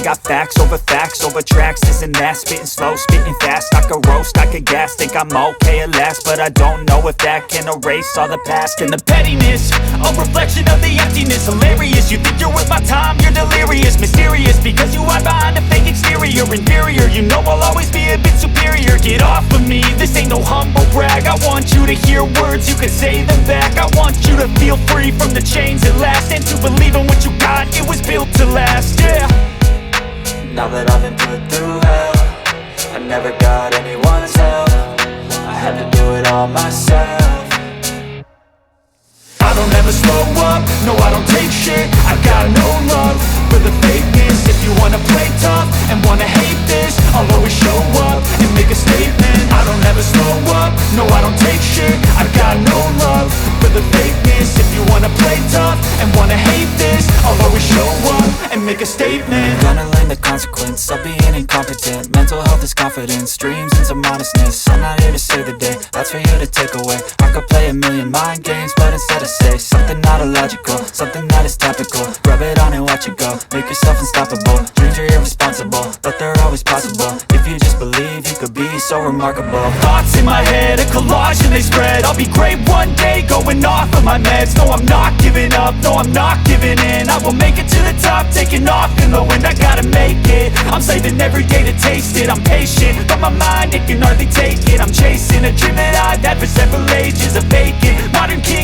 got facts over tracks. Isn't that spitting slow, spitting fast? I could roast, I could gas, think I'm okay at last, but I don't know if that can erase all the past. And the pettiness, a reflection of the emptiness. Hilarious, you think you're worth my time, you're delirious. Mysterious, because you hide behind a fake exterior. Inferior, you know I'll always be a bit superior. Get off of me, this ain't no humble brag. I want you to hear words, you can say them back. I want you to feel free from the chains at last, and to believe in what you got, it was built to last, yeah. Now that I've been put through hell, I never got anyone's help. I had to do it all myself. I don't ever slow up, no I don't take shit. I got no love for the fakeness. If you wanna play tough and wanna hate this, I'll always show up and make a statement. I don't ever slow up, no I don't take shit. I got no love for the fakeness. If you wanna play tough and wanna hate this, I'll always show up and make a statement. Gonna learn the consequence of being incompetent. Mental health is confidence, dreams into modestness. I'm not here to save the day, that's for you to take away. I could play a million mind games, but instead I say something not illogical, something that is topical. Rub it on and watch it go, make yourself unstoppable. Dreams are irresponsible, but they're always possible. If you just believe, you could be so remarkable. Thoughts in my head, a collage and they spread. I'll be great one day, going off of my meds. No, I'm not giving up, no, I'm not giving in. I will make it to the top, taking off in the wind. I gotta make it, I'm saving every day to taste it. I'm patient, but my mind, it can hardly take it. I'm chasing a dream that I've had for several ages. A vacant, modern kid